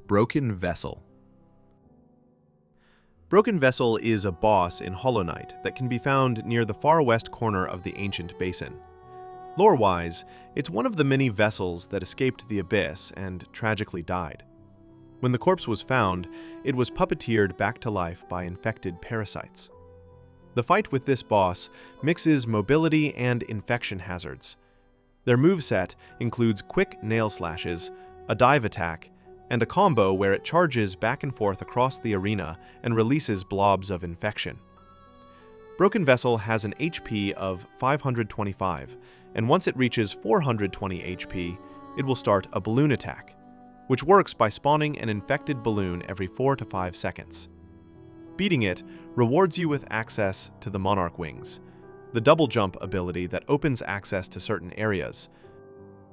Broken Vessel. Broken Vessel is a boss in Hollow Knight that can be found near the far west corner of the ancient basin. Lore-wise, it's one of the many vessels that escaped the abyss and tragically died. When the corpse was found, it was puppeteered back to life by infected parasites. The fight with this boss mixes mobility and infection hazards. Their moveset includes quick nail slashes, a dive attack, and a combo where it charges back and forth across the arena and releases blobs of infection. Broken Vessel has an HP of 525, and once it reaches 420 HP, it will start a balloon attack, which works by spawning an infected balloon every 4 to 5 seconds. Beating it rewards you with access to the Monarch Wings, the double jump ability that opens access to certain areas,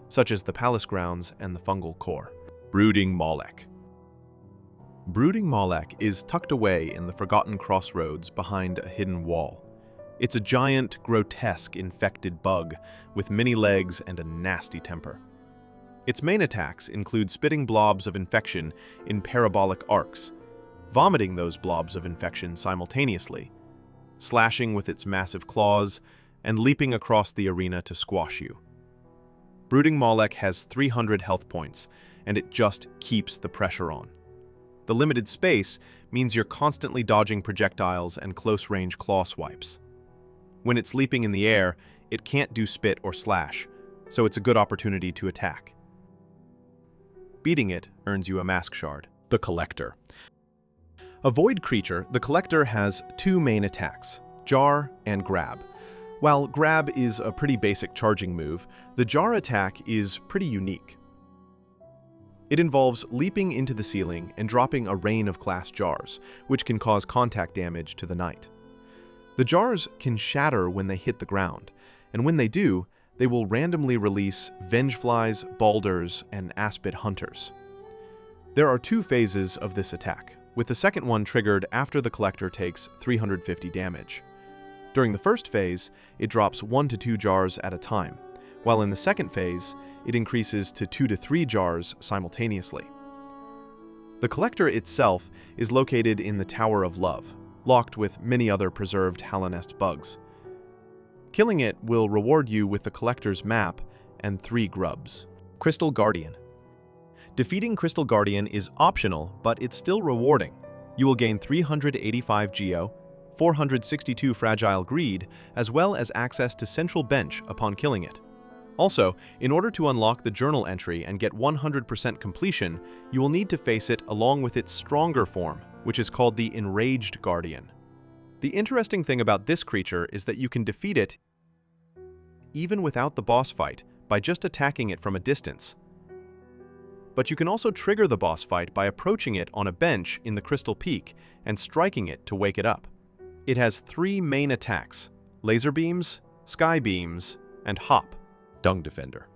such as the Palace Grounds and the Fungal Core. Brooding Mawlek. Brooding Mawlek is tucked away in the Forgotten Crossroads behind a hidden wall. It's a giant, grotesque, infected bug with many legs and a nasty temper. Its main attacks include spitting blobs of infection in parabolic arcs, vomiting those blobs of infection simultaneously, slashing with its massive claws, and leaping across the arena to squash you. Brooding Mawlek has 300 health points, and it just keeps the pressure on. The limited space means you're constantly dodging projectiles and close-range claw swipes. When it's leaping in the air, it can't do spit or slash, so it's a good opportunity to attack. Beating it earns you a mask shard. The Collector. A void creature, the Collector has two main attacks, Jar and Grab. While Grab is a pretty basic charging move, the Jar attack is pretty unique. It involves leaping into the ceiling and dropping a rain of glass jars, which can cause contact damage to the knight. The jars can shatter when they hit the ground, and when they do, they will randomly release Vengeflies, Balders, and Aspid Hunters. There are two phases of this attack, with the second one triggered after the Collector takes 350 damage. During the first phase, it drops 1 to 2 jars at a time, while in the second phase, it increases to 2 to 3 jars simultaneously. The Collector itself is located in the Tower of Love, locked with many other preserved Halonest bugs. Killing it will reward you with the Collector's map and 3 grubs. Crystal Guardian. Defeating Crystal Guardian is optional, but it's still rewarding. You will gain 385 Geo, 462 Fragile Greed, as well as access to Central Bench upon killing it. Also, in order to unlock the journal entry and get 100% completion, you will need to face it along with its stronger form, which is called the Enraged Guardian. The interesting thing about this creature is that you can defeat it even without the boss fight by just attacking it from a distance. But you can also trigger the boss fight by approaching it on a bench in the Crystal Peak and striking it to wake it up. It has 3 main attacks: Laser Beams, Sky Beams, and Hop. Dung Defender.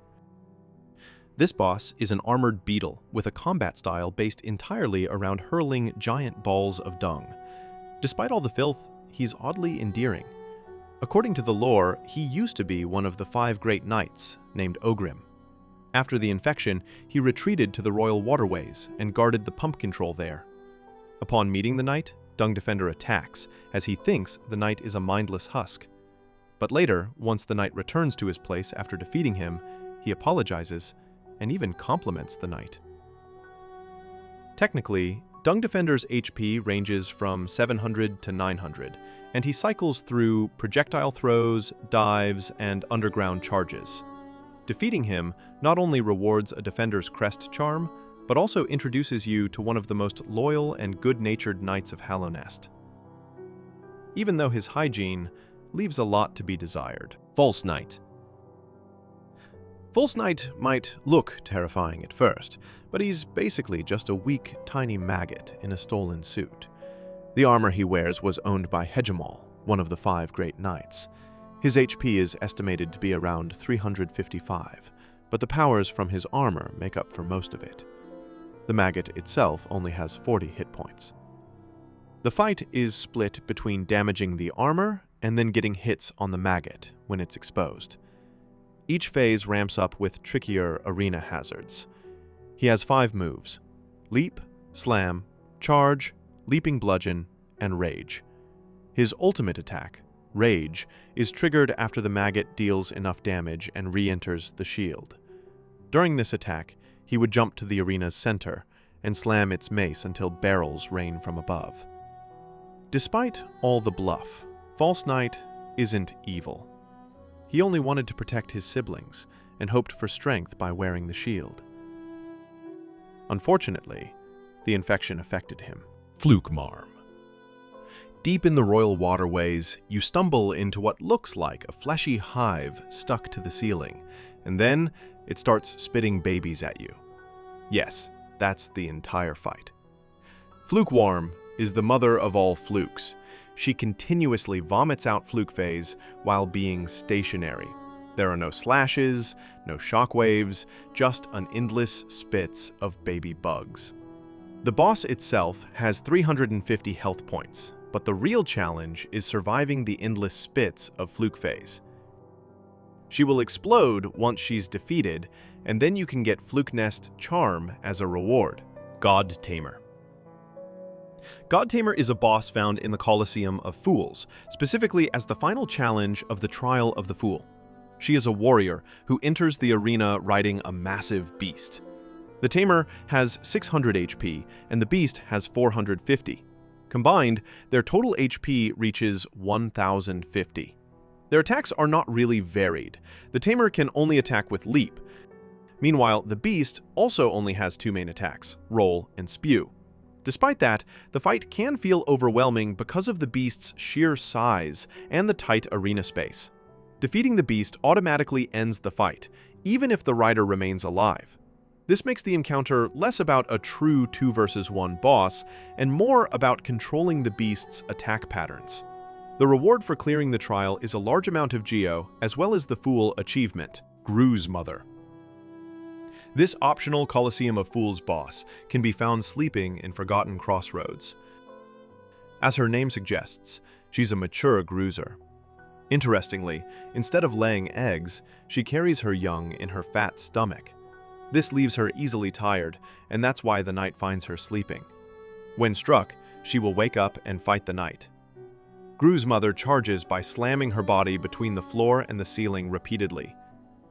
This boss is an armored beetle with a combat style based entirely around hurling giant balls of dung. Despite all the filth, he's oddly endearing. According to the lore, he used to be one of the 5 great knights, named Ogrim. After the infection, he retreated to the royal waterways and guarded the pump control there. Upon meeting the knight, Dung Defender attacks, as he thinks the knight is a mindless husk. But later, once the knight returns to his place after defeating him, he apologizes and even compliments the knight. Technically, Dung Defender's HP ranges from 700 to 900, and he cycles through projectile throws, dives, and underground charges. Defeating him not only rewards a Defender's Crest charm, but also introduces you to one of the most loyal and good-natured knights of Halonest. Even though his hygiene leaves a lot to be desired. False Knight. False Knight might look terrifying at first, but he's basically just a weak, tiny maggot in a stolen suit. The armor he wears was owned by Hegemal, one of the 5 great knights. His HP is estimated to be around 355, but the powers from his armor make up for most of it. The maggot itself only has 40 hit points. The fight is split between damaging the armor and then getting hits on the maggot when it's exposed. Each phase ramps up with trickier arena hazards. He has 5 moves: Leap, Slam, Charge, Leaping Bludgeon, and Rage. His ultimate attack, Rage, is triggered after the maggot deals enough damage and re-enters the shield. During this attack, he would jump to the arena's center and slam its mace until barrels rain from above. Despite all the bluff, False Knight isn't evil. He only wanted to protect his siblings and hoped for strength by wearing the shield. Unfortunately, the infection affected him. Flukemarm. Deep in the royal waterways, you stumble into what looks like a fleshy hive stuck to the ceiling, and then it starts spitting babies at you. Yes, that's the entire fight. Flukemarm is the mother of all flukes. She continuously vomits out fluke phase while being stationary. There are no slashes, no shockwaves, just an endless spits of baby bugs. The boss itself has 350 health points, but the real challenge is surviving the endless spits of fluke phase. She will explode once she's defeated, and then you can get Fluke Nest Charm as a reward. God Tamer. God Tamer is a boss found in the Colosseum of Fools, specifically as the final challenge of the Trial of the Fool. She is a warrior who enters the arena riding a massive beast. The Tamer has 600 HP, and the beast has 450. Combined, their total HP reaches 1050. Their attacks are not really varied. The Tamer can only attack with Leap. Meanwhile, the beast also only has two main attacks, Roll and Spew. Despite that, the fight can feel overwhelming because of the beast's sheer size and the tight arena space. Defeating the beast automatically ends the fight, even if the rider remains alive. This makes the encounter less about a true 2 versus 1 boss, and more about controlling the beast's attack patterns. The reward for clearing the trial is a large amount of Geo, as well as the Fool achievement, Gruz Mother. This optional Colosseum of Fools boss can be found sleeping in Forgotten Crossroads. As her name suggests, she's a mature Gruzer. Interestingly, instead of laying eggs, she carries her young in her fat stomach. This leaves her easily tired, and that's why the knight finds her sleeping. When struck, she will wake up and fight the knight. Gruz Mother charges by slamming her body between the floor and the ceiling repeatedly.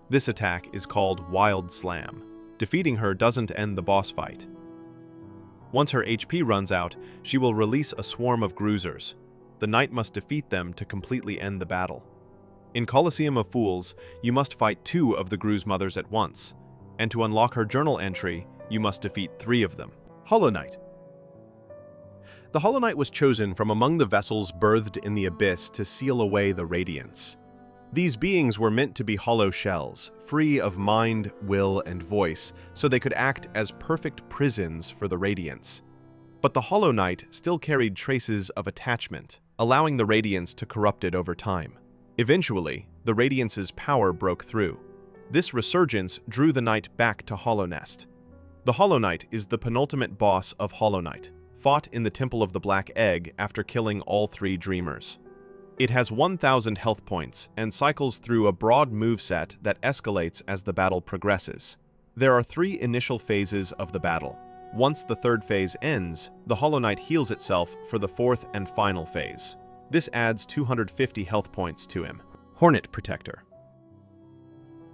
This attack is called Wild Slam. Defeating her doesn't end the boss fight. Once her HP runs out, she will release a swarm of Gruzers. The knight must defeat them to completely end the battle. In Colosseum of Fools, you must fight 2 of the Gruz Mothers at once, and to unlock her journal entry, you must defeat 3 of them. Hollow Knight. The Hollow Knight was chosen from among the vessels birthed in the abyss to seal away the Radiance. These beings were meant to be hollow shells, free of mind, will, and voice, so they could act as perfect prisons for the Radiance. But the Hollow Knight still carried traces of attachment, allowing the Radiance to corrupt it over time. Eventually, the Radiance's power broke through. This resurgence drew the Knight back to Hollow Nest. The Hollow Knight is the penultimate boss of Hollow Knight, fought in the Temple of the Black Egg after killing all 3 Dreamers. It has 1,000 health points and cycles through a broad moveset that escalates as the battle progresses. There are 3 initial phases of the battle. Once the 3rd phase ends, the Hollow Knight heals itself for the 4th and final phase. This adds 250 health points to him. Hornet Protector.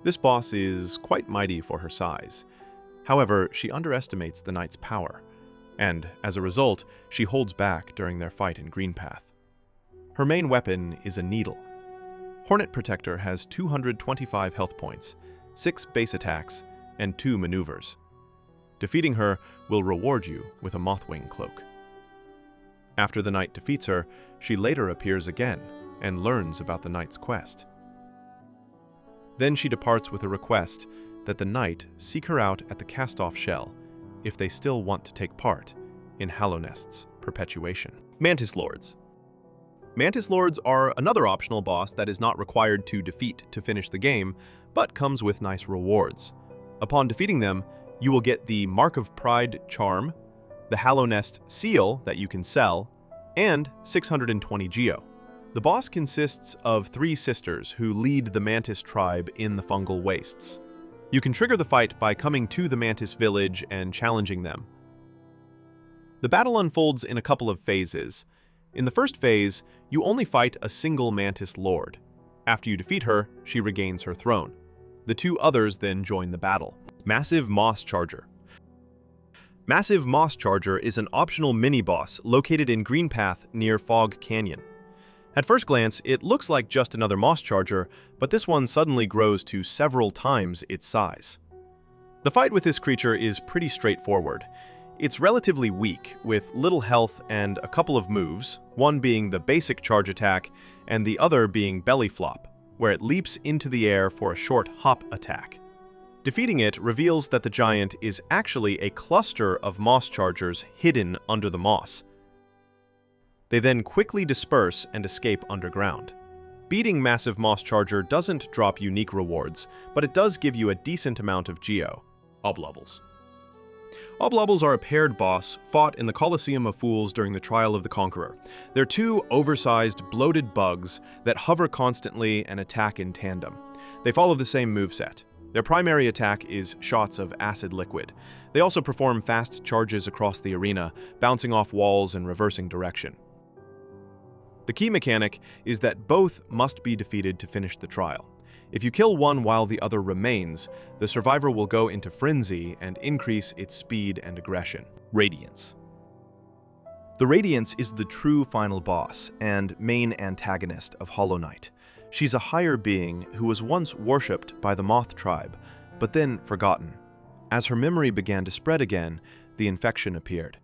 This boss is quite mighty for her size. However, she underestimates the knight's power, and as a result, she holds back during their fight in Greenpath. Her main weapon is a needle. Hornet Protector has 225 health points, 6 base attacks, and 2 maneuvers. Defeating her will reward you with a Mothwing cloak. After the knight defeats her, she later appears again and learns about the knight's quest. Then she departs with a request that the knight seek her out at the cast-off shell if they still want to take part in Hallownest's perpetuation. Mantis Lords. Mantis Lords are another optional boss that is not required to defeat to finish the game, but comes with nice rewards. Upon defeating them, you will get the Mark of Pride charm, the Hallownest seal that you can sell, and 620 Geo. The boss consists of 3 sisters who lead the Mantis tribe in the fungal wastes. You can trigger the fight by coming to the Mantis village and challenging them. The battle unfolds in a couple of phases. In the first phase, you only fight a single Mantis Lord. After you defeat her, she regains her throne. The two others then join the battle. Massive Moss Charger. Massive Moss Charger is an optional mini-boss located in Green Path near Fog Canyon. At first glance, it looks like just another Moss Charger, but this one suddenly grows to several times its size. The fight with this creature is pretty straightforward. It's relatively weak, with little health and a couple of moves, one being the basic charge attack and the other being Belly Flop, where it leaps into the air for a short hop attack. Defeating it reveals that the giant is actually a cluster of moss chargers hidden under the moss. They then quickly disperse and escape underground. Beating Massive Moss Charger doesn't drop unique rewards, but it does give you a decent amount of geo. Oblobbles. Oblobbles are a paired boss fought in the Colosseum of Fools during the Trial of the Conqueror. They're two oversized, bloated bugs that hover constantly and attack in tandem. They follow the same moveset. Their primary attack is shots of acid liquid. They also perform fast charges across the arena, bouncing off walls and reversing direction. The key mechanic is that both must be defeated to finish the trial. If you kill one while the other remains, the survivor will go into frenzy and increase its speed and aggression. Radiance. The Radiance is the true final boss and main antagonist of Hollow Knight. She's a higher being who was once worshipped by the Moth tribe, but then forgotten. As her memory began to spread again, the infection appeared.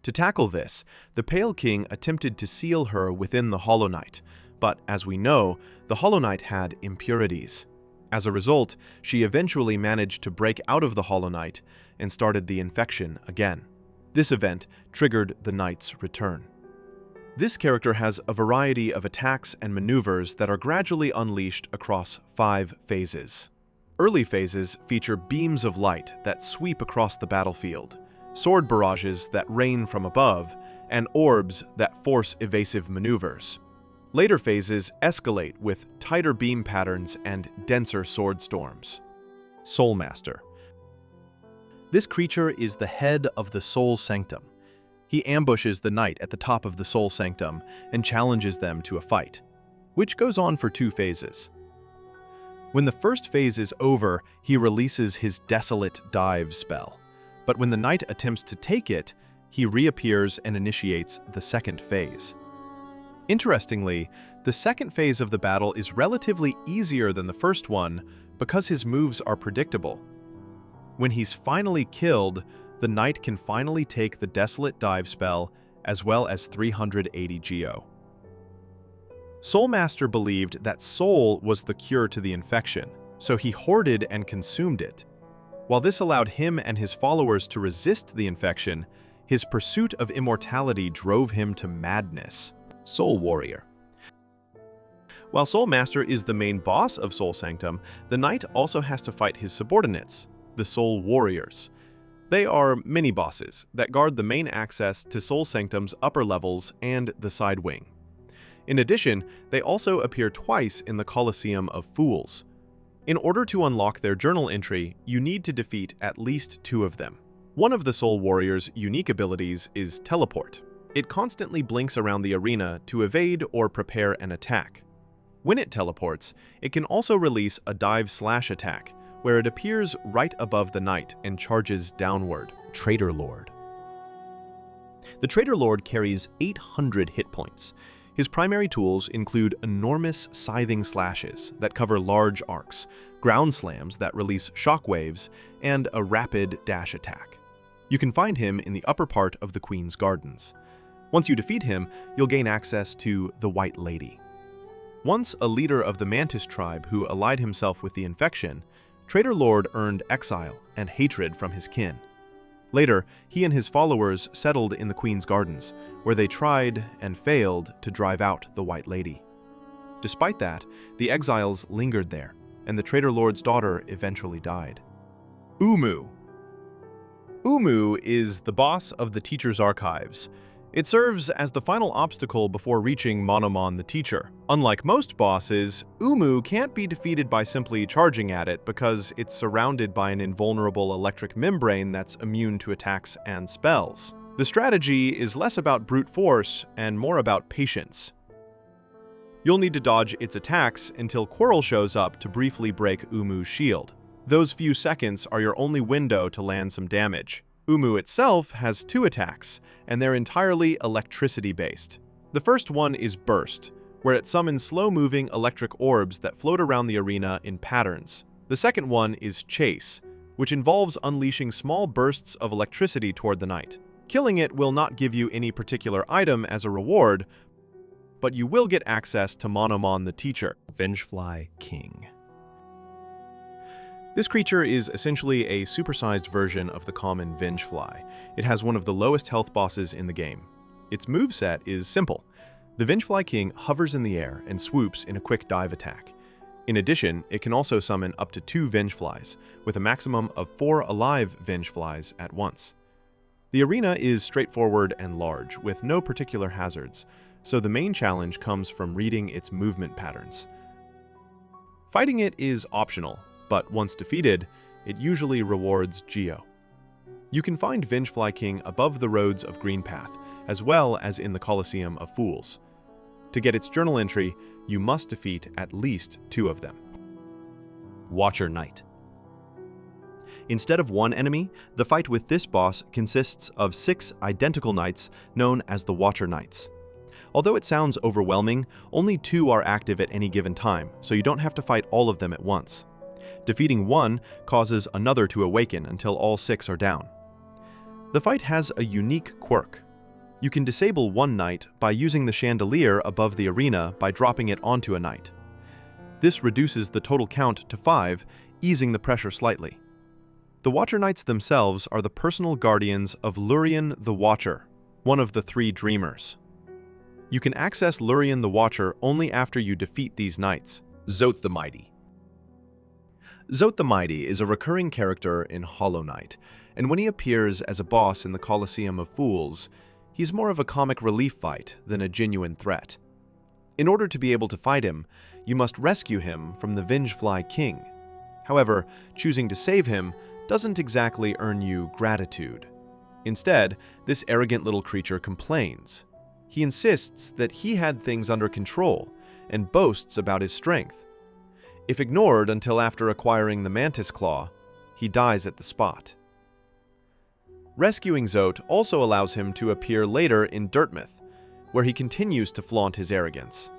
To tackle this, the Pale King attempted to seal her within the Hollow Knight, but as we know, the Hollow Knight had impurities. As a result, she eventually managed to break out of the Hollow Knight and started the infection again. This event triggered the Knight's return. This character has a variety of attacks and maneuvers that are gradually unleashed across 5 phases. Early phases feature beams of light that sweep across the battlefield, sword barrages that rain from above, and orbs that force evasive maneuvers. Later phases escalate with tighter beam patterns and denser sword storms. Soul Master. This creature is the head of the Soul Sanctum. He ambushes the knight at the top of the Soul Sanctum and challenges them to a fight, which goes on for 2 phases. When the first phase is over, he releases his Desolate Dive spell, but when the knight attempts to take it, he reappears and initiates the second phase. Interestingly, the second phase of the battle is relatively easier than the first one because his moves are predictable. When he's finally killed, the knight can finally take the Desolate Dive spell as well as 380 geo. Soul Master believed that soul was the cure to the infection, so he hoarded and consumed it. While this allowed him and his followers to resist the infection, his pursuit of immortality drove him to madness. Soul Warrior. While Soul Master is the main boss of Soul Sanctum, the knight also has to fight his subordinates, the Soul Warriors. They are mini-bosses that guard the main access to Soul Sanctum's upper levels and the side wing. In addition, they also appear twice in the Colosseum of Fools. In order to unlock their journal entry, you need to defeat at least 2 of them. One of the Soul Warriors' unique abilities is Teleport. It constantly blinks around the arena to evade or prepare an attack. When it teleports, it can also release a dive/slash attack, where it appears right above the knight and charges downward. Traitor Lord. The Traitor Lord carries 800 hit points. His primary tools include enormous scything slashes that cover large arcs, ground slams that release shockwaves, and a rapid dash attack. You can find him in the upper part of the Queen's Gardens. Once you defeat him, you'll gain access to the White Lady. Once a leader of the Mantis tribe who allied himself with the infection, Traitor Lord earned exile and hatred from his kin. Later, he and his followers settled in the Queen's Gardens, where they tried and failed to drive out the White Lady. Despite that, the exiles lingered there, and the Traitor Lord's daughter eventually died. Uumuu. Uumuu is the boss of the Teacher's Archives. It serves as the final obstacle before reaching Monomon the Teacher. Unlike most bosses, Uumuu can't be defeated by simply charging at it because it's surrounded by an invulnerable electric membrane that's immune to attacks and spells. The strategy is less about brute force and more about patience. You'll need to dodge its attacks until Quarrel shows up to briefly break Uumuu's shield. Those few seconds are your only window to land some damage. Uumuu itself has 2 attacks, and they're entirely electricity-based. The first one is Burst, where it summons slow-moving electric orbs that float around the arena in patterns. The second one is Chase, which involves unleashing small bursts of electricity toward the knight. Killing it will not give you any particular item as a reward, but you will get access to Monomon the Teacher. Vengefly King. This creature is essentially a supersized version of the common Vengefly. It has one of the lowest health bosses in the game. Its moveset is simple. The Vengefly King hovers in the air and swoops in a quick dive attack. In addition, it can also summon up to 2 Vengeflies, with a maximum of 4 alive Vengeflies at once. The arena is straightforward and large, with no particular hazards, so the main challenge comes from reading its movement patterns. Fighting it is optional, but once defeated, it usually rewards Geo. You can find Vengefly King above the roads of Greenpath, as well as in the Coliseum of Fools. To get its journal entry, you must defeat at least 2 of them. Watcher Knight. Instead of 1 enemy, the fight with this boss consists of 6 identical knights known as the Watcher Knights. Although it sounds overwhelming, only 2 are active at any given time, so you don't have to fight all of them at once. Defeating 1 causes another to awaken until all 6 are down. The fight has a unique quirk. You can disable 1 knight by using the chandelier above the arena by dropping it onto a knight. This reduces the total count to 5, easing the pressure slightly. The Watcher Knights themselves are the personal guardians of Lurien the Watcher, one of the 3 Dreamers. You can access Lurien the Watcher only after you defeat these knights. Zote the Mighty. Zote the Mighty is a recurring character in Hollow Knight, and when he appears as a boss in the Coliseum of Fools, he's more of a comic relief fight than a genuine threat. In order to be able to fight him, you must rescue him from the Vengefly King. However, choosing to save him doesn't exactly earn you gratitude. Instead, this arrogant little creature complains. He insists that he had things under control and boasts about his strength. If ignored until after acquiring the Mantis Claw, he dies at the spot. Rescuing Zote also allows him to appear later in Dirtmouth, where he continues to flaunt his arrogance.